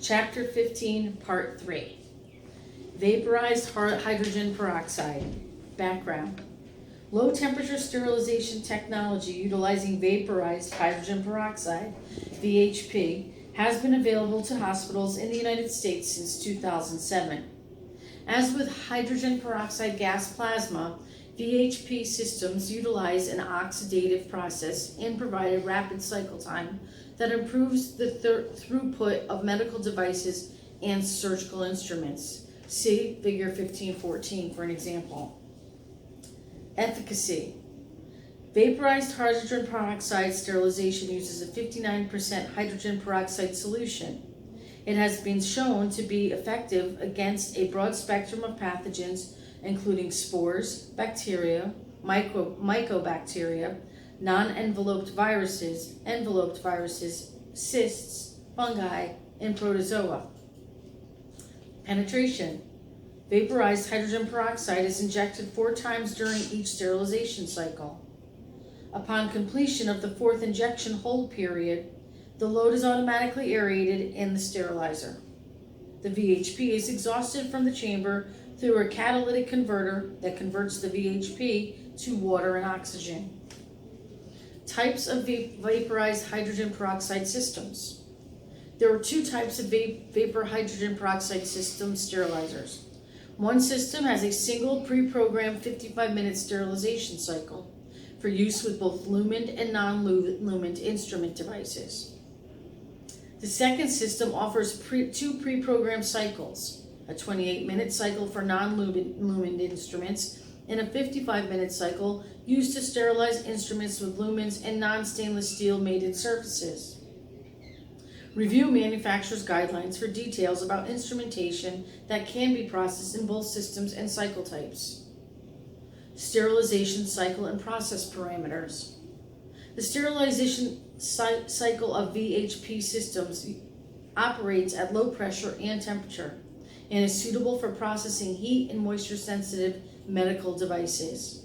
Chapter 15, Part 3. Vaporized hydrogen peroxide. Background. Low temperature sterilization technology utilizing vaporized hydrogen peroxide, VHP, has been available to hospitals in the United States since 2007. As with hydrogen peroxide gas plasma, VHP systems utilize an oxidative process and provide a rapid cycle time that improves the throughput of medical devices and surgical instruments. See Figure 1514 for an example. Efficacy. Vaporized hydrogen peroxide sterilization uses a 59% hydrogen peroxide solution. It has been shown to be effective against a broad spectrum of pathogens, including spores, bacteria, mycobacteria, non-enveloped viruses, enveloped viruses, cysts, fungi, and protozoa. Penetration. Vaporized hydrogen peroxide is injected 4 times during each sterilization cycle. Upon completion of the 4th injection hold period, the load is automatically aerated in the sterilizer. The VHP is exhausted from the chamber through a catalytic converter that converts the VHP to water and oxygen. Types of vaporized hydrogen peroxide systems. There are 2 types of vapor hydrogen peroxide system sterilizers. One system has a single pre-programmed 55-minute sterilization cycle for use with both lumened and non-lumened instrument devices. The second system offers 2 pre-programmed cycles, a 28-minute cycle for non-lumened instruments and a 55-minute cycle used to sterilize instruments with lumens and non-stainless steel mated surfaces. Review manufacturer's guidelines for details about instrumentation that can be processed in both systems and cycle types. Sterilization cycle and process parameters. The sterilization cycle of VHP systems operates at low pressure and temperature and is suitable for processing heat and moisture sensitive medical devices.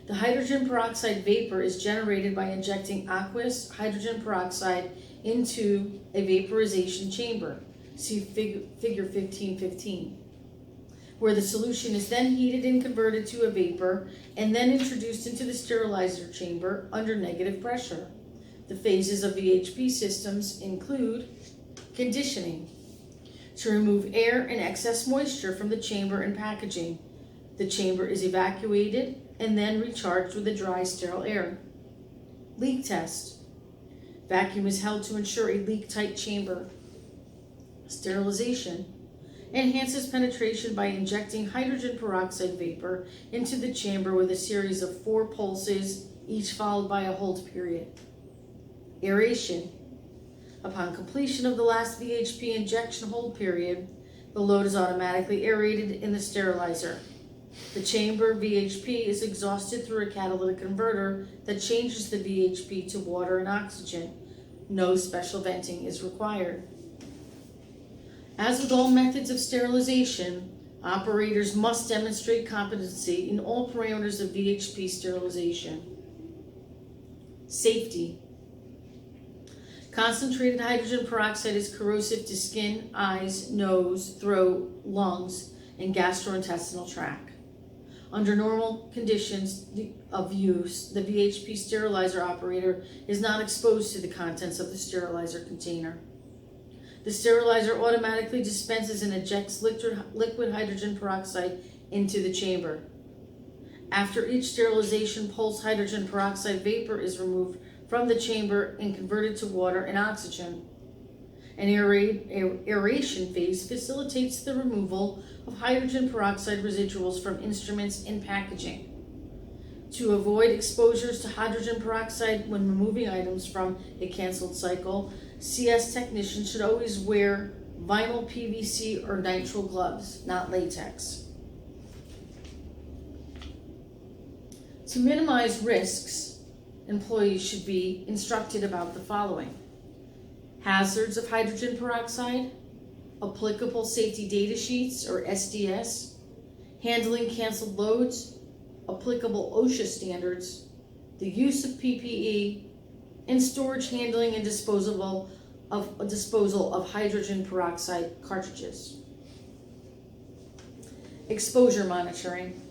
The hydrogen peroxide vapor is generated by injecting aqueous hydrogen peroxide into a vaporization chamber, see figure 1515, where the solution is then heated and converted to a vapor and then introduced into the sterilizer chamber under negative pressure. The phases of VHP systems include conditioning, to remove air and excess moisture from the chamber and packaging. The chamber is evacuated and then recharged with a dry, sterile air. Leak test. Vacuum is held to ensure a leak-tight chamber. Sterilization. Enhances penetration by injecting hydrogen peroxide vapor into the chamber with a series of 4 pulses, each followed by a hold period. Aeration. Upon completion of the last VHP injection hold period, the load is automatically aerated in the sterilizer. The chamber VHP is exhausted through a catalytic converter that changes the VHP to water and oxygen. No special venting is required. As with all methods of sterilization, operators must demonstrate competency in all parameters of VHP sterilization. Safety. Concentrated hydrogen peroxide is corrosive to skin, eyes, nose, throat, lungs, and gastrointestinal tract. Under normal conditions of use, the VHP sterilizer operator is not exposed to the contents of the sterilizer container. The sterilizer automatically dispenses and ejects liquid hydrogen peroxide into the chamber. After each sterilization, pulsed hydrogen peroxide vapor is removed from the chamber and converted to water and oxygen. An aeration phase facilitates the removal of hydrogen peroxide residuals from instruments and packaging. To avoid exposures to hydrogen peroxide when removing items from a canceled cycle, CS technicians should always wear vinyl PVC or nitrile gloves, not latex. To minimize risks, employees should be instructed about the following: hazards of hydrogen peroxide, applicable safety data sheets or SDS, handling canceled loads, applicable OSHA standards, the use of PPE, and storage, handling, and disposal of disposal of hydrogen peroxide cartridges. Exposure monitoring.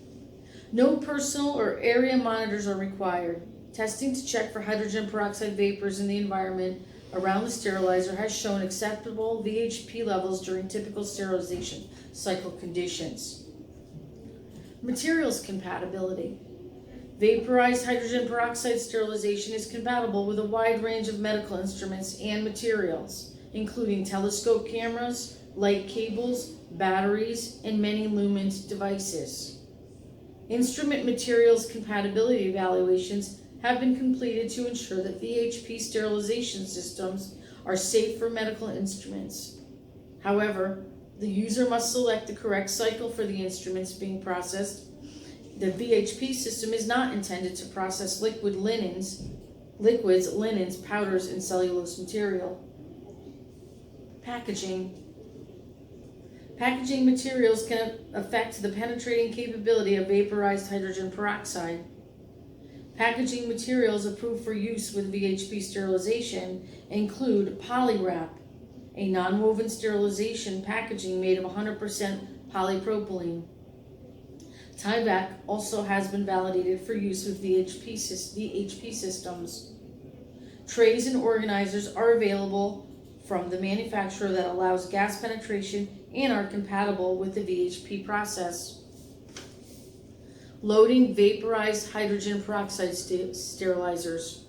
No personal or area monitors are required. Testing to check for hydrogen peroxide vapors in the environment around the sterilizer has shown acceptable VHP levels during typical sterilization cycle conditions. Materials compatibility. Vaporized hydrogen peroxide sterilization is compatible with a wide range of medical instruments and materials, including telescope cameras, light cables, batteries, and many lumen devices. Instrument materials compatibility evaluations have been completed to ensure that VHP sterilization systems are safe for medical instruments. However, the user must select the correct cycle for the instruments being processed. The VHP system is not intended to process liquids, linens, powders, and cellulose material. Packaging. Packaging materials can affect the penetrating capability of vaporized hydrogen peroxide. Packaging materials approved for use with VHP sterilization include polywrap, a non-woven sterilization packaging made of 100% polypropylene. Tyvek also has been validated for use with VHP systems. Trays and organizers are available from the manufacturer that allows gas penetration and are compatible with the VHP process. Loading vaporized hydrogen peroxide sterilizers.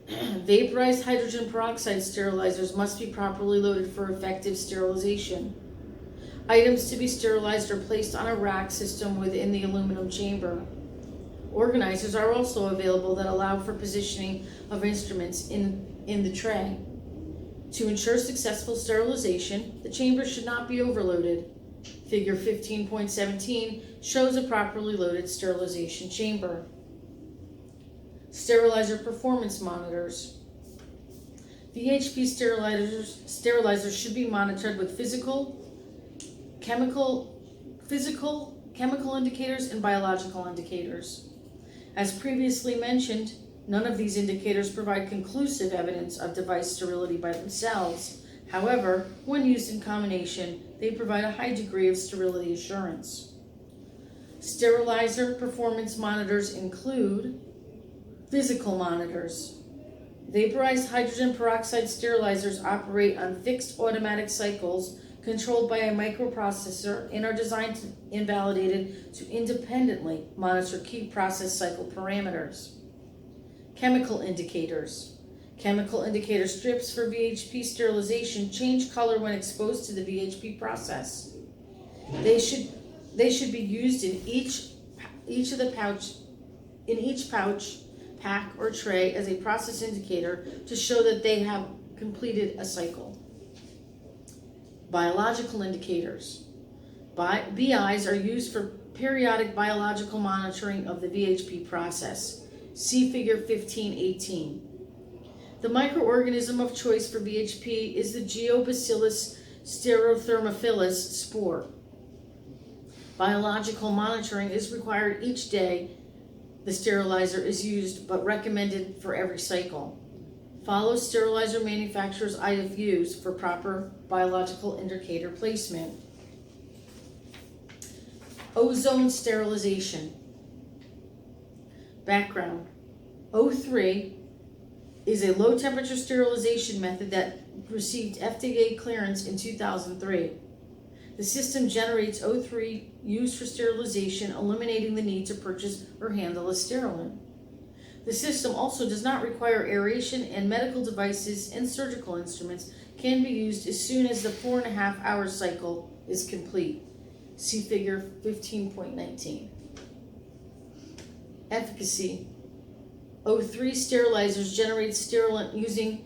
Vaporized hydrogen peroxide sterilizers must be properly loaded for effective sterilization. Items to be sterilized are placed on a rack system within the aluminum chamber. Organizers are also available that allow for positioning of instruments in the tray. To ensure successful sterilization, the chamber should not be overloaded. Figure 15.17 shows a properly loaded sterilization chamber. Sterilizer performance monitors. VHP sterilizers should be monitored with physical, chemical indicators, and biological indicators. As previously mentioned, none of these indicators provide conclusive evidence of device sterility by themselves. However, when used in combination, they provide a high degree of sterility assurance. Sterilizer performance monitors include physical monitors. Vaporized hydrogen peroxide sterilizers operate on fixed automatic cycles controlled by a microprocessor and are designed and validated to independently monitor key process cycle parameters. Chemical indicators. Chemical indicator strips for VHP sterilization change color when exposed to the VHP process. They should be used in each pouch, pack, or tray as a process indicator to show that they have completed a cycle. Biological indicators. BIs are used for periodic biological monitoring of the VHP process. See figure 15.18. The microorganism of choice for VHP is the Geobacillus stereothermophilus spore. Biological monitoring is required each day the sterilizer is used, but recommended for every cycle. Follow sterilizer manufacturer's IFUs for proper biological indicator placement. Ozone sterilization. Background. O3 is a low temperature sterilization method that received FDA clearance in 2003. The system generates O3 used for sterilization, eliminating the need to purchase or handle a sterilant. The system also does not require aeration, and medical devices and surgical instruments can be used as soon as the 4.5-hour cycle is complete. See figure 15.19. Efficacy. O3 sterilizers generate sterilant using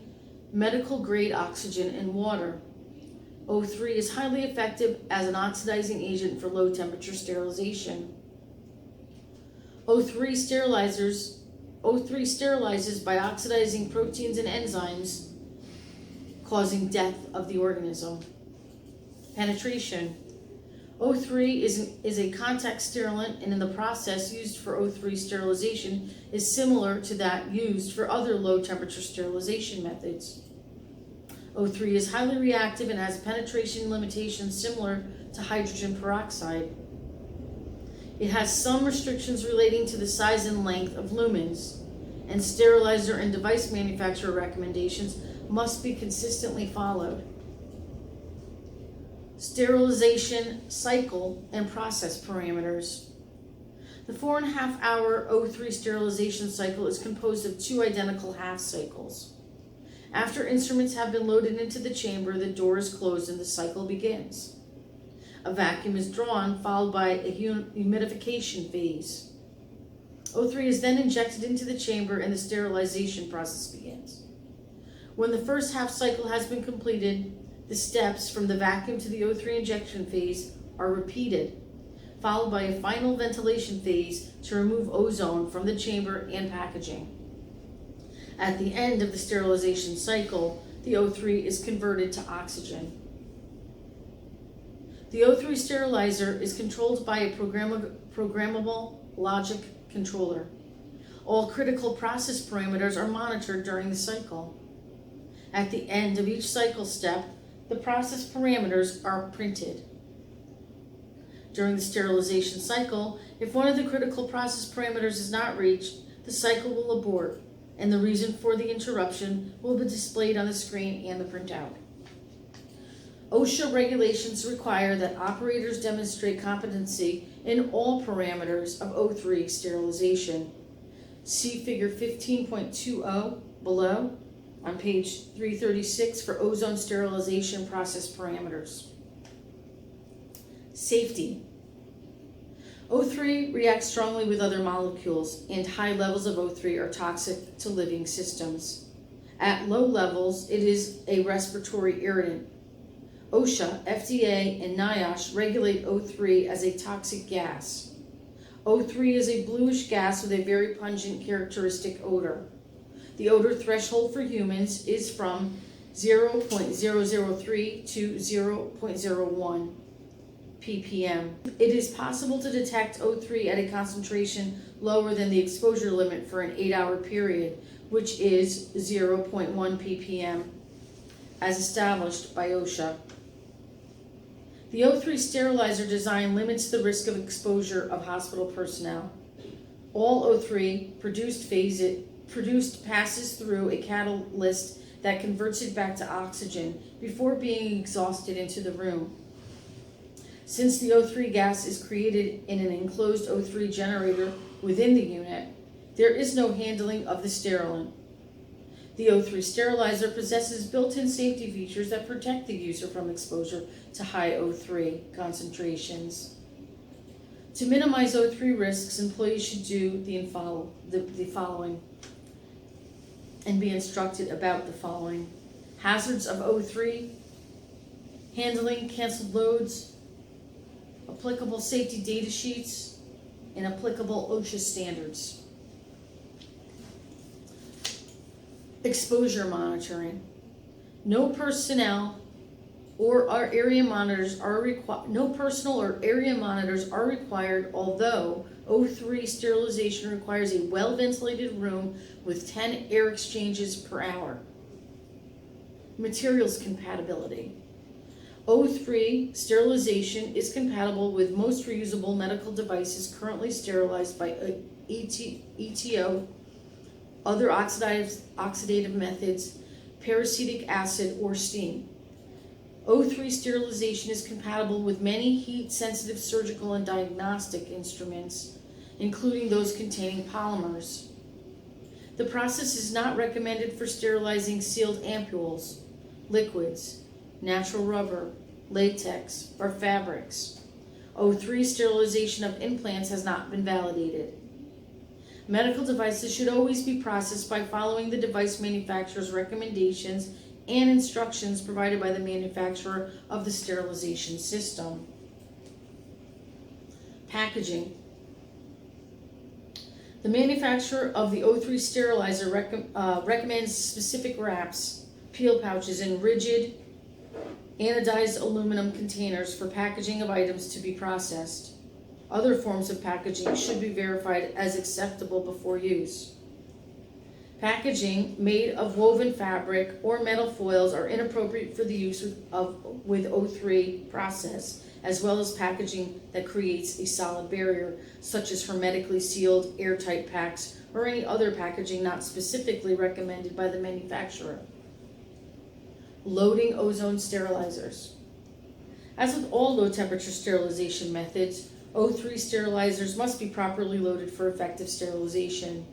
medical grade oxygen and water. O3 is highly effective as an oxidizing agent for low temperature sterilization. O3 sterilizes by oxidizing proteins and enzymes, causing death of the organism. Penetration. O3 is a contact sterilant, and in the process used for O3 sterilization is similar to that used for other low temperature sterilization methods. O3 is highly reactive and has penetration limitations similar to hydrogen peroxide. It has some restrictions relating to the size and length of lumens, and sterilizer and device manufacturer recommendations must be consistently followed. Sterilization cycle and process parameters. The 4.5-hour O3 sterilization cycle is composed of 2 identical half cycles. After instruments have been loaded into the chamber, the door is closed and the cycle begins. A vacuum is drawn, followed by a humidification phase. O3 is then injected into the chamber and the sterilization process begins. When the first half cycle has been completed, the steps from the vacuum to the O3 injection phase are repeated, followed by a final ventilation phase to remove ozone from the chamber and packaging. At the end of the sterilization cycle, the O3 is converted to oxygen. The O3 sterilizer is controlled by a programmable logic controller. All critical process parameters are monitored during the cycle. At the end of each cycle step, the process parameters are printed. During the sterilization cycle, if one of the critical process parameters is not reached, the cycle will abort, and the reason for the interruption will be displayed on the screen and the printout. OSHA regulations require that operators demonstrate competency in all parameters of O3 sterilization. See Figure 15.20 below on page 336 for ozone sterilization process parameters. Safety. O3 reacts strongly with other molecules, and high levels of O3 are toxic to living systems. At low levels, it is a respiratory irritant. OSHA, FDA, and NIOSH regulate O3 as a toxic gas. O3 is a bluish gas with a very pungent characteristic odor. The odor threshold for humans is from 0.003 to 0.01 ppm. It is possible to detect O3 at a concentration lower than the exposure limit for an 8-hour period, which is 0.1 ppm, as established by OSHA. The O3 sterilizer design limits the risk of exposure of hospital personnel. All O3 produced passes through a catalyst that converts it back to oxygen before being exhausted into the room. Since the O3 gas is created in an enclosed O3 generator within the unit, there is no handling of the sterilant. The O3 sterilizer possesses built-in safety features that protect the user from exposure to high O3 concentrations. To minimize O3 risks, employees should do the following and be instructed about the following: hazards of O3, handling canceled loads, applicable safety data sheets, and applicable OSHA standards. Exposure monitoring. No personnel or area monitors are required. No personal or area monitors are required, although O3 sterilization requires a well-ventilated room with 10 air exchanges per hour. Materials compatibility. O3 sterilization is compatible with most reusable medical devices currently sterilized by ETO, other oxidative methods, peracetic acid, or steam. O3 sterilization is compatible with many heat-sensitive surgical and diagnostic instruments, including those containing polymers. The process is not recommended for sterilizing sealed ampules, liquids, natural rubber, latex, or fabrics. O3 sterilization of implants has not been validated. Medical devices should always be processed by following the device manufacturer's recommendations and instructions provided by the manufacturer of the sterilization system. Packaging. The manufacturer of the O3 sterilizer recommends specific wraps, peel pouches, and rigid anodized aluminum containers for packaging of items to be processed. Other forms of packaging should be verified as acceptable before use. Packaging made of woven fabric or metal foils are inappropriate for the use with O3 process, as well as packaging that creates a solid barrier, such as hermetically sealed, airtight packs, or any other packaging not specifically recommended by the manufacturer. Loading ozone sterilizers. As with all low-temperature sterilization methods, O3 sterilizers must be properly loaded for effective sterilization.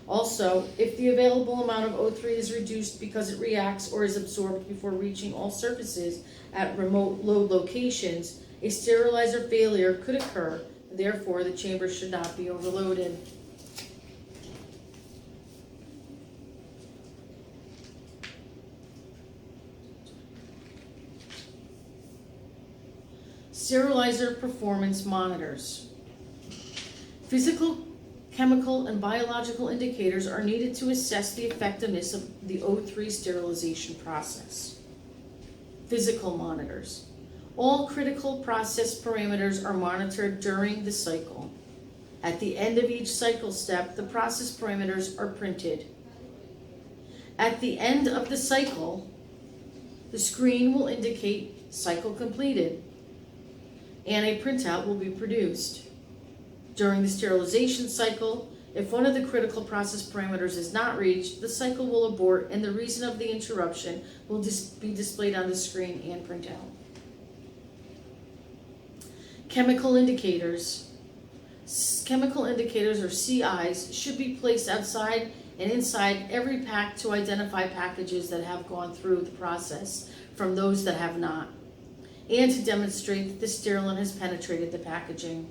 Also, if the available amount of O3 is reduced because it reacts or is absorbed before reaching all surfaces at remote load locations, a sterilizer failure could occur. Therefore, the chamber should not be overloaded. Sterilizer performance monitors. Physical, chemical, and biological indicators are needed to assess the effectiveness of the O3 sterilization process. Physical monitors. All critical process parameters are monitored during the cycle. At the end of each cycle step, the process parameters are printed. At the end of the cycle, the screen will indicate cycle completed, and a printout will be produced. During the sterilization cycle, if one of the critical process parameters is not reached, the cycle will abort and the reason of the interruption will be displayed on the screen and printout. Chemical indicators. Chemical indicators, or CIs, should be placed outside and inside every pack to identify packages that have gone through the process from those that have not, and to demonstrate that the sterilant has penetrated the packaging.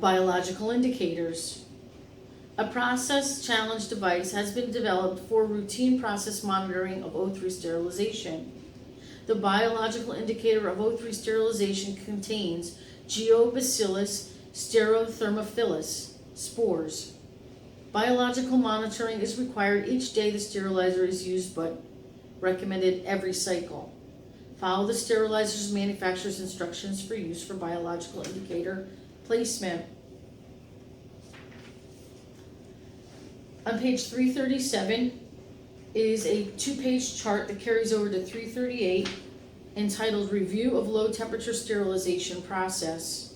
Biological indicators. A process challenge device has been developed for routine process monitoring of O3 sterilization. The biological indicator of O3 sterilization contains Geobacillus stereothermophilus spores. Biological monitoring is required each day the sterilizer is used, but recommended every cycle. Follow the sterilizer's manufacturer's instructions for use for biological indicator placement. On page 337 is a 2-page chart that carries over to 338 entitled Review of Low Temperature Sterilization Process.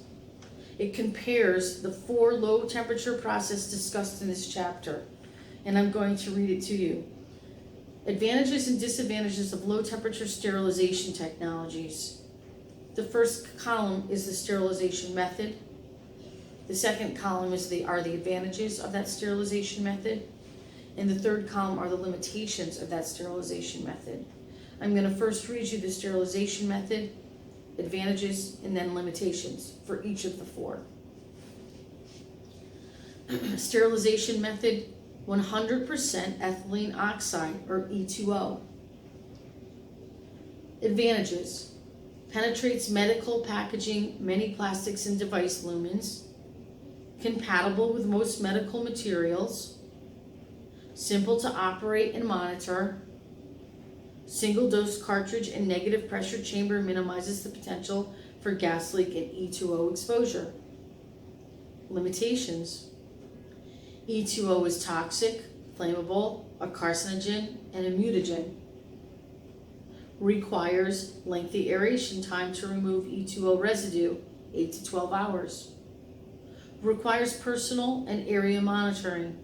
It compares the 4 low temperature processes discussed in this chapter, and I'm going to read it to you. Advantages and disadvantages of low temperature sterilization technologies. The first column is the sterilization method. The second column are the advantages of that sterilization method. And the third column are the limitations of that sterilization method. I'm going to first read you the sterilization method, advantages, and then limitations for each of the 4. Sterilization method, 100% ethylene oxide, or E2O. Advantages: penetrates medical packaging, many plastics and device lumens, compatible with most medical materials, simple to operate and monitor, single dose cartridge and negative pressure chamber minimizes the potential for gas leak and E2O exposure. Limitations: E2O is toxic, flammable, a carcinogen, and a mutagen. Requires lengthy aeration time to remove E2O residue, 8 to 12 hours. Requires personal and area monitoring.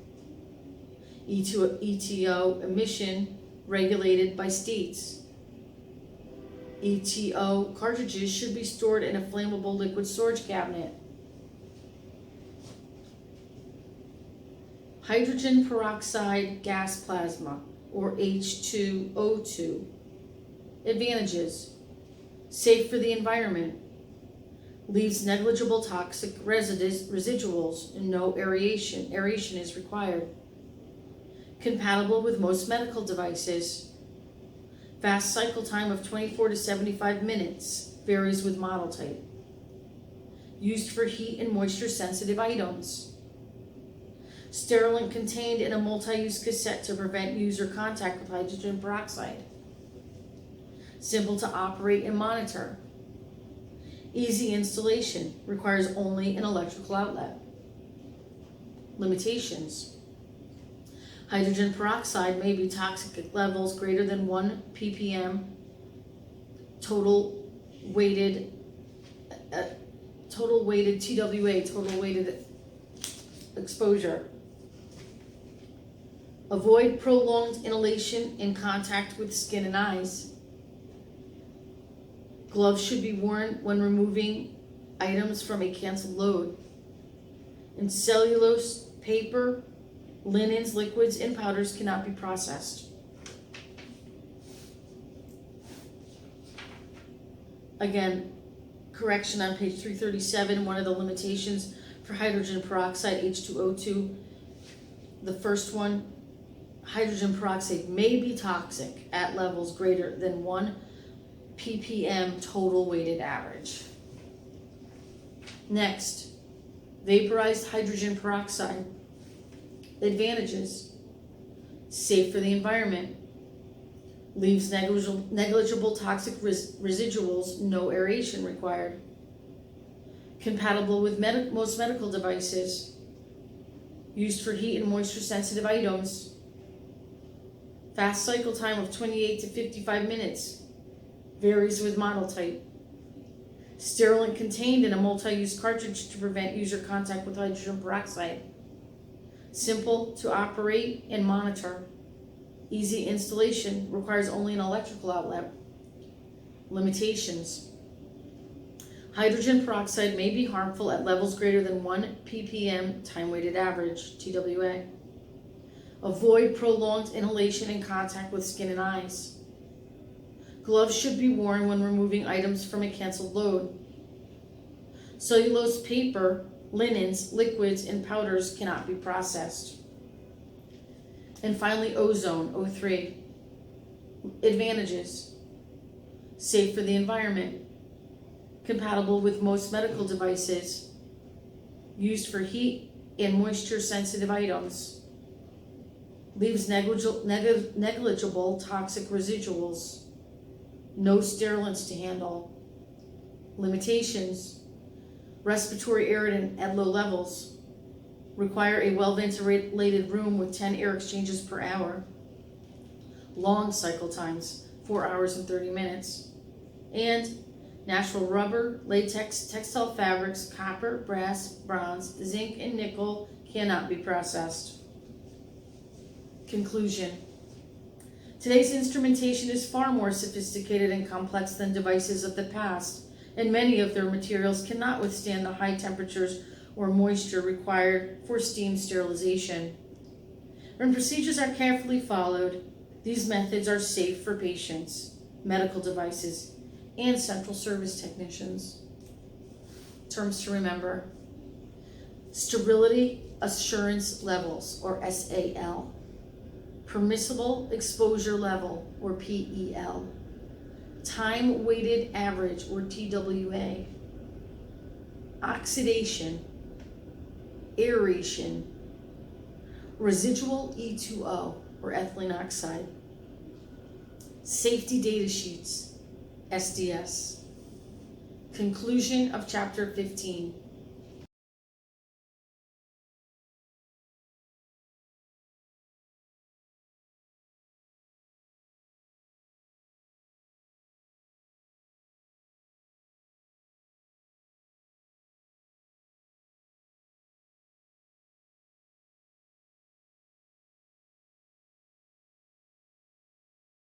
ETO emission regulated by states. ETO cartridges should be stored in a flammable liquid storage cabinet. Hydrogen peroxide gas plasma, or H2O2. Advantages: safe for the environment, leaves negligible toxic residuals and no aeration is required. Compatible with most medical devices. Fast cycle time of 24 to 75 minutes, varies with model type. Used for heat and moisture sensitive items. Sterilant contained in a multi-use cassette to prevent user contact with hydrogen peroxide. Simple to operate and monitor. Easy installation, requires only an electrical outlet. Limitations. Hydrogen peroxide may be toxic at levels greater than 1 ppm total weighted TWA, total weighted exposure. Avoid prolonged inhalation in contact with skin and eyes. Gloves should be worn when removing items from a canceled load. And cellulose, paper, linens, liquids, and powders cannot be processed. Again, correction on page 337, one of the limitations for hydrogen peroxide, H2O2. The first one, hydrogen peroxide may be toxic at levels greater than 1 ppm total weighted average. Next, vaporized hydrogen peroxide. Advantages: safe for the environment, leaves negligible toxic residuals, no aeration required, compatible with most medical devices, used for heat and moisture sensitive items, fast cycle time of 28 to 55 minutes, varies with model type, sterilant contained in a multi-use cartridge to prevent user contact with hydrogen peroxide, simple to operate and monitor, easy installation, requires only an electrical outlet. Limitations: hydrogen peroxide may be harmful at levels greater than 1 ppm time-weighted average, TWA. Avoid prolonged inhalation in contact with skin and eyes. Gloves should be worn when removing items from a canceled load. Cellulose, paper, linens, liquids, and powders cannot be processed. And finally, ozone, O3. Advantages: safe for the environment, compatible with most medical devices, used for heat and moisture sensitive items, leaves negligible toxic residuals, no sterilants to handle. Limitations: respiratory irritant at low levels, require a well-ventilated room with 10 air exchanges per hour, long cycle times, 4 hours and 30 minutes, and natural rubber, latex, textile fabrics, copper, brass, bronze, zinc, and nickel cannot be processed. Conclusion: today's instrumentation is far more sophisticated and complex than devices of the past, and many of their materials cannot withstand the high temperatures or moisture required for steam sterilization. When procedures are carefully followed, these methods are safe for patients, medical devices, and central service technicians. Terms to remember: sterility assurance levels, or SAL, permissible exposure level, or PEL, time weighted average, or TWA, oxidation, aeration, residual E2O, or ethylene oxide, safety data sheets, SDS. Conclusion of chapter 15.